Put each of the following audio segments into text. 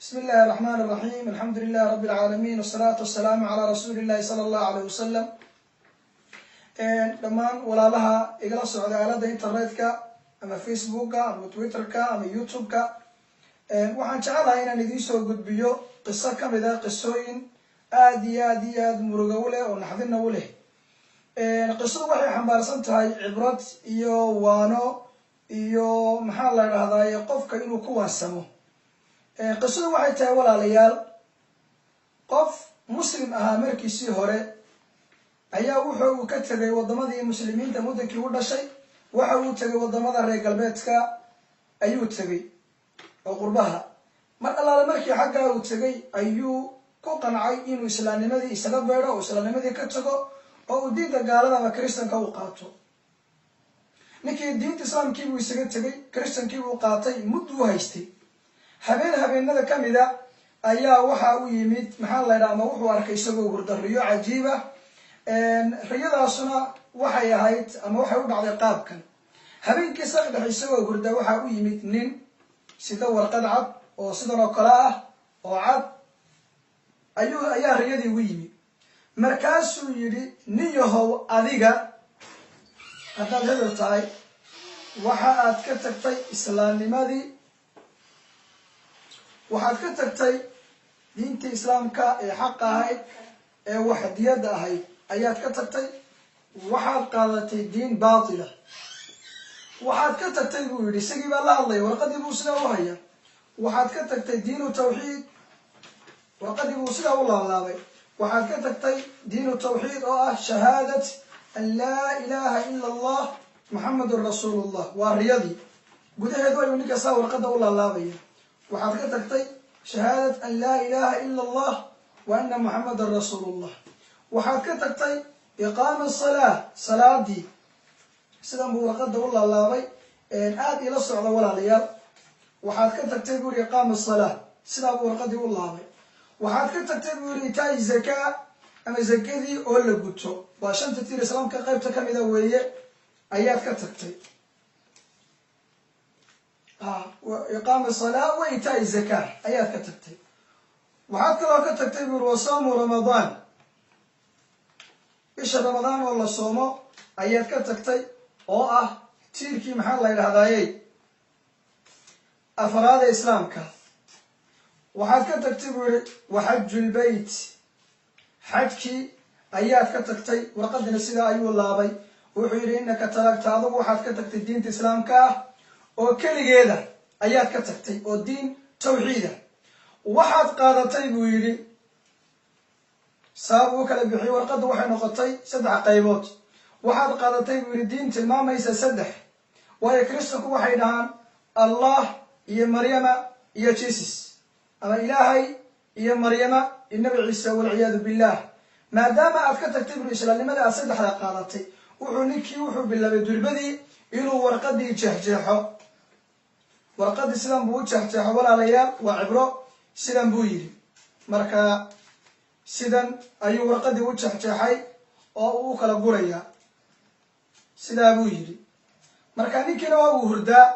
بسم الله الرحمن الرحيم الحمد لله رب العالمين والصلاة والسلام على رسول الله صلى الله عليه وسلم. dhammaan walaalaha igala socda aalada internetka ama facebooka ama twitterka ama youtubeka waxaan jecelahay inaan idiin soo gudbiyo qiso kamid ah qisooyin aad iyo aad murugo u leh oo naxdin u leh. qisadu waxay xambaarsan tahay cibrad iyo waano iyo maxaa la yiraahdaa qofka inuu ku waasamo. qisadu waxay tahay walaalayaal, qof muslim ahaa markiisii hore ayaa wuxuu ka tagay wadamadii muslimiinta mudankii u dhashay, waxa uu tagay wadamada reer galbeedka ayuu tagay oo qurbaha. mar allaale markii xaggaa uu tagay ayuu ku qancay inuu islaamnimadii isaga beedho oo islaamnimadii ka tago oo uu diinta gaalada ama kristanka u qaato. ninkii diinta islaamkii buu isaga tagay, kristankii buu qaatay, mudduu haystay. habeenada kamid a ayaa waxa u yimid maxaa la yidhaha ama wuxuu arkay isagoo hurdariyo cajiiba. riyadaasuna waxay ahayd ama waxay u dhacday qaabkan: habeenkii saqdhex isagoo hurda waxaa u yimid nin sida warqad cad oo sidan oo kale ah oo cad ayaa riyadii ugu yimid. markaasuu yidhi, nin yahow, adiga haddaad hebel tahay waxa aad ka tagtay islaamnimadii, waxaad ka tagtay diintii islaamka ee xaqa ahayd ee waxdiyada ahayd ayaad ka tagtay, waxaad qaadatay diin baatila. waxaad ka tagtay buu yidhi, isagii baa la hadlaya, warqadii buu sidaa u haya. waxaad ka tagtay diinu tawxiid, warqadii buu sidaa u laablaabay. waxaad ka tagtay diinu tawxiid oo ah shahaadat an laa ilaaha ila allah muxamadun rasuulullah. waa riyadii gudaheedu ayuu ninkaasaa warqada u laalaabaya. waxaad ka tagtay shahaadat an laa ilaaha ila allah wa ana muxamadan rasuulullah. waxaad ka tagtay iqaama salaa, salaadii. sidan buu warqada u laalaabay. aad ila socda walaalayaal. waxaad ka tagtay buu yihi iqaama salaa, sidaa buu warqadii u laabay. waxaad ka tagtay buu yihi itaai zakaa, ama zakadii oo la guto, waa shanta tiir islaamka qaybta kamida weeye, ayaad ka tagtay. iqaama salaa wa itaai zakaa ayaad ka tagtay. waxaad kaloo ka tagtay buu yihi wasoomu ramadaan, bisha ramadaan oo la soomo ayaad ka tagtay, oo ah tiirkii maxaa la yidhahdaaye afraada islaamka. waxaad ka tagtay buu yihi waxajulbeyt, xajkii ayaad ka tagtay. warqadina sidaa ayuu laabay. wuxuu yidhi innaka taragta, adugu waxaad ka tagtay diinta islaamka ah oo keligeeda ayaad ka tagtay, oo diin tawxiida. waxaad qaadatay buu yidhi, sabab uu kala bixiyey warqadda waxay noqotay 3 qaybood. waxaad qaadatay buu yidhi diin tilmaamaysa 3, waayo kristanku waxay dhahaan allah iyo maryama iyo jesus, ama ilaahay iyo maryama iyo nabi ciise walciyaadu billah. maadaama aad ka tagtay buu islaamnimada aad 3 qaadatay, wuxuu bilaabay durbadii inuu warqadii jeexjeexo. warqadii sidan buu u jeexjeexo walaalayaal, waa cibro. sidan buu yidhi, marka sidan ayuu warqadii u jeexjeexay oo uu kala gurayaa. sidaa buu yidhi. marka ninkiina waa uu hurdaa,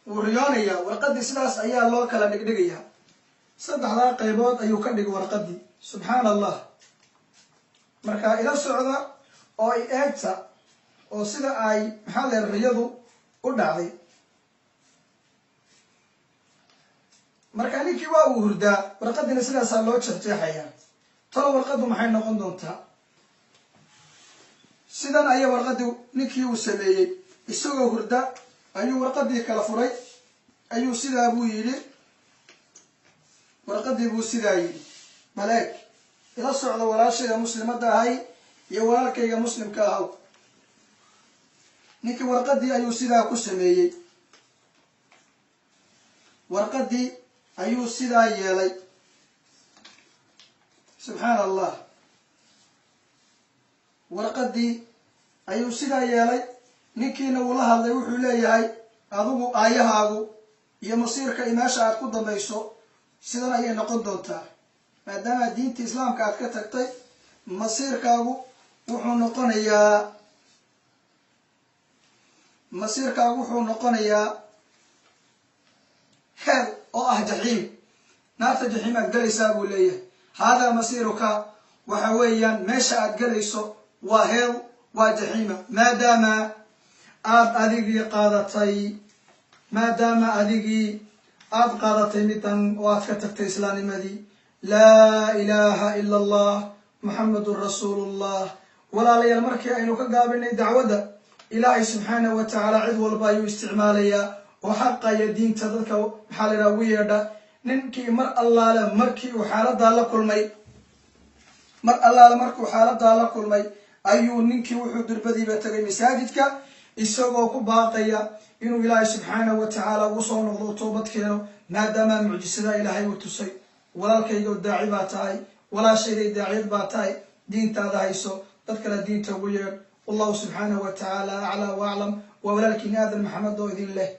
wuu riyoonayaa. warqadii sidaas ayaa loo kala dhigdhigayaa. 3 qaybood ayuu ka dhigay warqadii. subxaan allah. marka ila socda oo ay eegta oo sida ay maxaa la riyadu u dhacday. marka ninkii waa uu hurdaa, warqadiina sidaasaa loo jeexjeexayaa. talo warqadu maxay noqon doontaa? sidan ayaa warqadii ninkii uu sameeyey. isagoo hurda ayuu warqadii kala furay, ayuu sidaa buu yidhi, warqadii buu sidaa yidhi. maleeg ila socda walaashayda muslimada ahay iyo walaalkayga muslimka ahaw. ninkii warqadii ayuu sidaa ku sameeyey. warqadii ayuu sidaa yeelay. subxaan allah. warqadii ayuu sidaa yeelay. ninkiina uu la hadlay, wuxuu leeyahay, adigu aayahaagu iyo masiirka iyo meesha aad ku dambayso sidan ayay noqon doontaa. maadaama diinta islaamka aad ka tagtay, masiirkaagu wuxuu noqonayaa hel oo ah jaxiim. naarta jaxiimaad galaysaa buu leeyahay haadaa masiiruka waxa weeyaan meesha aad galayso waa heel waa jaxiima maadaama aad adigii qaadatay midan oo aad ka tagtay islaamnimadii laa ilaaha ila allah muxamadun rasuulullah walaalayaal markii aynu ka gaabinay dacwadda ilaahay subxaanahu wa tacaala cid walba ayuu isticmaalayaa oo xaqa iyo diinta dadka maxaa la yidhaha ugu yeedha ninkii mar allaale markii uu xaaladaa la kulmay ayuu ninkii wuxuu durbadiiba tagay masaajidka isagoo ku baaqaya inuu ilaahay subxaanahu wa tacaala ugu soo noqdo u toobad keeno maadaama mucjisada ilaahay uu tusay walaalkayga daaci baa tahay walaashayday daaciyad baa tahay diintaada hayso dad kale diinta ugu yeedh wallahu subxaanahu wa tacaala aclaa wa aclam waa walaalkiin aadan maxamed oo idin leh